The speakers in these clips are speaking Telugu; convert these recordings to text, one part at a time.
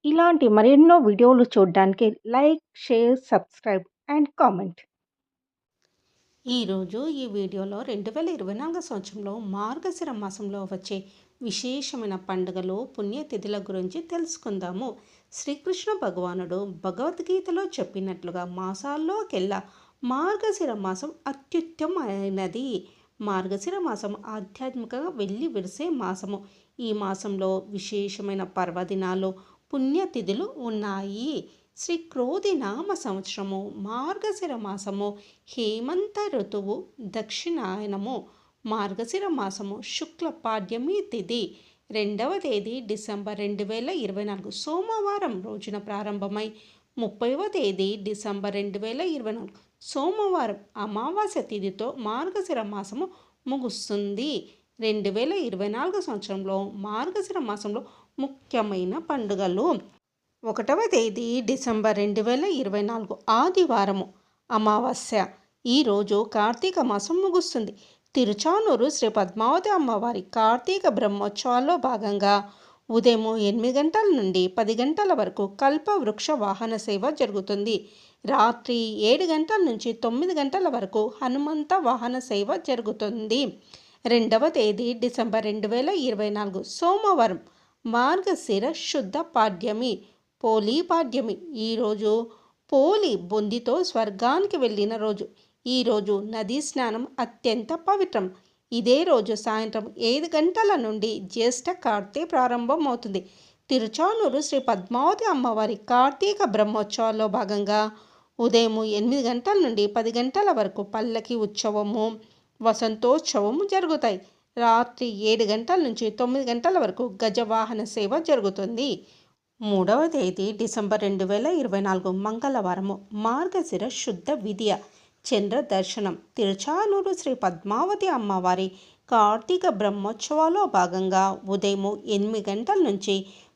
ఇలాంటి మరెన్నో వీడియోలు చూడడానికి like, share, subscribe and comment. ఈరోజు ఈ వీడియోలో 2024 సంవత్సరంలో మార్గశిర మాసంలో వచ్చే విశేషమైన పండుగలు పుణ్యతిథుల గురించి తెలుసుకుందాము. శ్రీకృష్ణ భగవానుడు భగవద్గీతలో చెప్పినట్లుగా మాసాల్లోకెల్లా మార్గశిర మాసం అత్యుత్తమైనది. మార్గశిర మాసం ఆధ్యాత్మికంగా వెళ్ళి విరిసే మాసము. ఈ మాసంలో విశేషమైన పర్వదినాలు పుణ్యతిథులు ఉన్నాయి. శ్రీ క్రోధి నామ సంవత్సరము మార్గశిర మాసము హేమంత ఋతువు దక్షిణాయనము. మార్గశిర మాసము శుక్ల పాడ్యమి తిథి 2వ తేదీ డిసెంబర్ 2024 సోమవారం రోజున ప్రారంభమై 30వ తేదీ డిసెంబర్ 2024 సోమవారం అమావాస్య తిథితో మార్గశిర మాసము ముగుస్తుంది. 2024 సంవత్సరంలో మార్గశిర మాసంలో ముఖ్యమైన పండుగలు: 1వ తేదీ డిసెంబర్ 2024 ఆదివారము అమావాస్య. ఈరోజు కార్తీక మాసం ముగుస్తుంది. తిరుచానూరు శ్రీ పద్మావతి అమ్మవారి కార్తీక బ్రహ్మోత్సవాల్లో భాగంగా ఉదయం 8 గంటల నుండి 10 గంటల వరకు కల్పవృక్ష వాహన సేవ జరుగుతుంది. రాత్రి 7 గంటల నుంచి 9 గంటల వరకు హనుమంత వాహన సేవ జరుగుతుంది. 2వ తేదీ డిసెంబర్ 2024 సోమవారం మార్గశిర శుద్ధ పాడ్యమి పోలీ పాడ్యమి. ఈరోజు పోలి బొందితో స్వర్గానికి వెళ్ళిన రోజు. ఈరోజు నదీ స్నానం అత్యంత పవిత్రం. ఇదే రోజు సాయంత్రం 5 గంటల నుండి జ్యేష్ఠ కార్తె ప్రారంభమవుతుంది. తిరుచానూరు శ్రీ పద్మావతి అమ్మవారి కార్తీక బ్రహ్మోత్సవాల్లో భాగంగా ఉదయం 8 గంటల నుండి 10 గంటల వరకు పల్లకి ఉత్సవము, వసంతోత్సవము జరుగుతాయి. రాత్రి 7 గంటల నుంచి 9 గంటల వరకు గజవాహన సేవ జరుగుతుంది. 3వ తేదీ డిసెంబర్ 2024 మంగళవారము మార్గశిర శుద్ధ విద్య చంద్ర దర్శనం. తిరుచానూరు శ్రీ పద్మావతి అమ్మవారి కార్తీక బ్రహ్మోత్సవాల్లో భాగంగా ఉదయం 8 గంటల నుంచి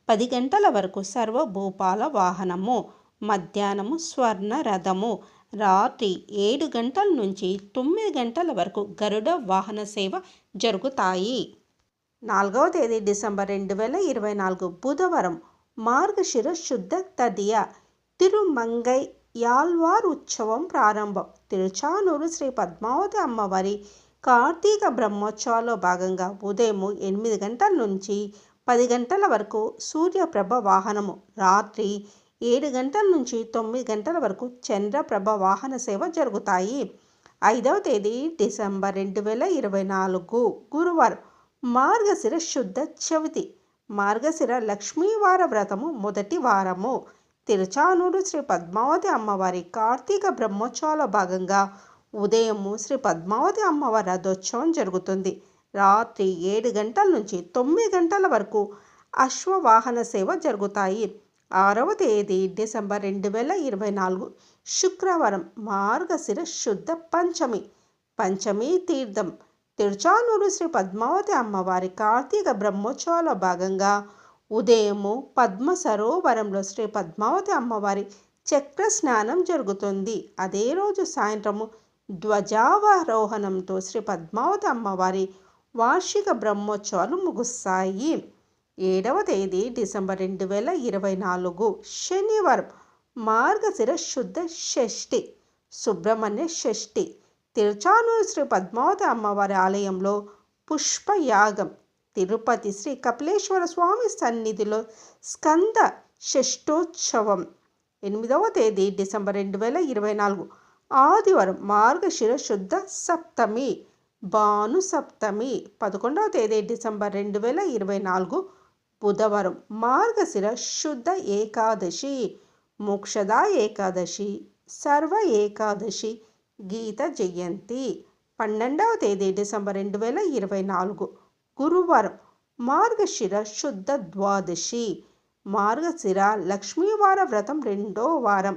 10 గంటల వరకు సర్వభూపాల వాహనము, మధ్యాహ్నము స్వర్ణ రథము, రాత్రి 7 గంటల నుంచి 9 గంటల వరకు గరుడ వాహన సేవ జరుగుతాయి. 4వ తేదీ డిసెంబర్ 2024 బుధవారం మార్గశిర శుద్ధ తదియ తిరుమంగై యాల్వార్ ఉత్సవం ప్రారంభం. తిరుచానూరు శ్రీ పద్మావతి అమ్మవారి కార్తీక బ్రహ్మోత్సవాల్లో భాగంగా ఉదయం 8 గంటల నుంచి 10 గంటల వరకు సూర్యప్రభ వాహనము, రాత్రి 7 గంటల నుంచి 9 గంటల వరకు చంద్రప్రభ వాహన సేవ జరుగుతాయి. 5వ తేదీ డిసెంబర్ 2024 గురువారం మార్గశిర శుద్ధ చవితి మార్గశిర లక్ష్మీవార వ్రతము మొదటి వారము. తిరుచానూరు శ్రీ పద్మావతి అమ్మవారి కార్తీక బ్రహ్మోత్సవాల భాగంగా ఉదయం శ్రీ పద్మావతి అమ్మవారి రథోత్సవం జరుగుతుంది. రాత్రి 7 గంటల నుంచి 9 గంటల వరకు అశ్వవాహన సేవ జరుగుతాయి. 6వ తేదీ డిసెంబర్ 2024 శుక్రవారం మార్గశిర శుద్ధ పంచమి పంచమీ తీర్థం. తిరుచానూరు శ్రీ పద్మావతి అమ్మవారి కార్తీక బ్రహ్మోత్సవాల భాగంగా ఉదయము పద్మ సరోవరంలో శ్రీ పద్మావతి అమ్మవారి చక్ర స్నానం జరుగుతుంది. అదే రోజు సాయంత్రము ధ్వజావరోహణంతో శ్రీ పద్మావతి అమ్మవారి వార్షిక బ్రహ్మోత్సవాలు ముగుస్తాయి. 7వ తేదీ డిసెంబర్ 2024 శనివారం మార్గశిర శుద్ధ షష్ఠి సుబ్రహ్మణ్య షష్ఠి. తిరుచానూరు శ్రీ పద్మావతి అమ్మవారి ఆలయంలో పుష్పయాగం. తిరుపతి శ్రీ కపిలేశ్వర స్వామి సన్నిధిలో స్కంద షష్ఠోత్సవం. 8వ తేదీ డిసెంబర్ 2024 ఆదివారం మార్గశిర శుద్ధ సప్తమి భాను సప్తమి. 11వ తేదీ డిసెంబర్ 2024 బుధవారం మార్గశిర శుద్ధ ఏకాదశి మోక్షద ఏకాదశి, సర్వ ఏకాదశి, గీత జయంతి. 12వ తేదీ డిసెంబర్ 2024 గురువారం మార్గశిర శుద్ధ ద్వాదశి మార్గశిర లక్ష్మీవార వ్రతం 2వ వారం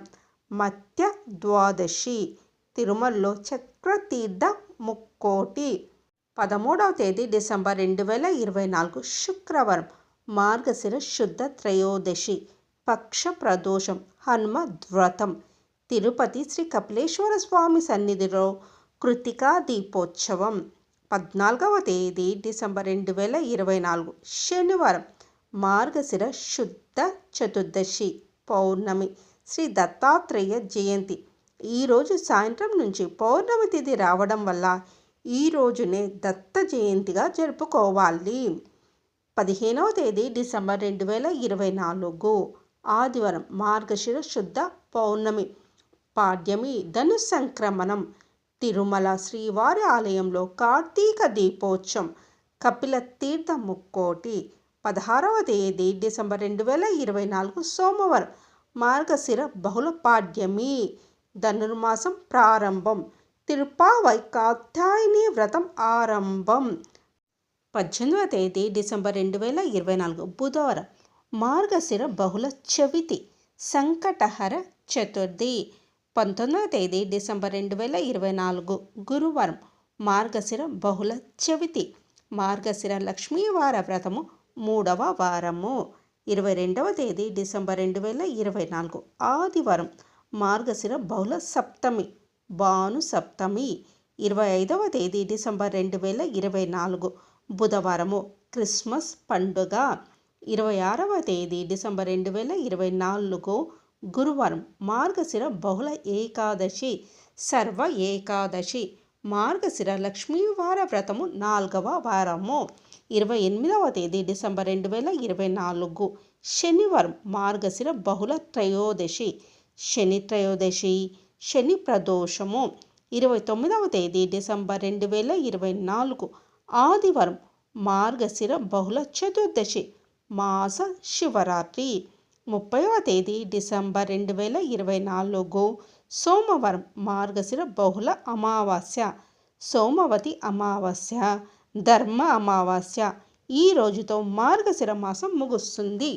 మధ్య ద్వాదశి. తిరుమలలో చక్రతీర్థ ముక్కోటి. 13వ తేదీ డిసెంబర్ 2024 శుక్రవారం మార్గశిర శుద్ధ త్రయోదశి పక్ష ప్రదోషం హనుమద్వ్రతం. తిరుపతి శ్రీ కపిలేశ్వర స్వామి సన్నిధిలో కృతికా దీపోత్సవం. 14వ తేదీ డిసెంబర్ 2024 శనివారం మార్గశిర శుద్ధ శుద్ధ చతుర్దశి పౌర్ణమి, శ్రీ దత్తాత్రేయ జయంతి. ఈరోజు సాయంత్రం నుంచి పౌర్ణమి తిథి రావడం వల్ల ఈ రోజునే దత్త జయంతిగా జరుపుకోవాలి. 15వ తేదీ డిసెంబర్ 2024 ఆదివారం, మార్గశిర శుద్ధ పౌర్ణమి, పాడ్యమి, ధను సంక్రమణం. తిరుమల శ్రీవారి ఆలయంలో కార్తీక దీపోత్సవం, కపిల తీర్థ ముక్కోటి. 16వ తేదీ డిసెంబర్ 2024 సోమవారం, మార్గశిర బహుళ పాడ్యమి, ధనుర్మాసం ప్రారంభం, తిరుప్పావై కాత్యాయని వ్రతం ఆరంభం. 18వ తేదీ డిసెంబర్ 2024 బుధవారం, మార్గశిర బహుళ చవితి, సంకటహర చతుర్థి. 19వ తేదీ డిసెంబర్ 2024 గురువారం, మార్గశిర బహుళ చవితి, మార్గశిర లక్ష్మీవార వ్రతము 3వ వారము. 22వ తేదీ డిసెంబర్ 2024 ఆదివారం, మార్గశిర బహుళ సప్తమి, భాను సప్తమి. 25వ తేదీ డిసెంబర్ 2024 బుధవారము, క్రిస్మస్ పండుగ. 26వ తేదీ డిసెంబర్ 2024 గురువారం, మార్గశిర బహుళ ఏకాదశి, సర్వ ఏకాదశి, మార్గశిర లక్ష్మీవార వ్రతము 4వ వారము. 28వ తేదీ డిసెంబర్ 2024 శనివారం, మార్గశిర బహుళ త్రయోదశి, శని త్రయోదశి, శని ప్రదోషము. 29వ తేదీ డిసెంబర్ 2024 ఆదివారం, మార్గశిర బహుళ చతుర్దశి, మాస శివరాత్రి. 30వ తేదీ డిసెంబర్ 2024 సోమవారం, మార్గశిర బహుళ అమావాస్య, సోమవతి అమావాస్య, ధర్మ అమావాస్య. ఈ రోజుతో మార్గశిర మాసం ముగుస్తుంది.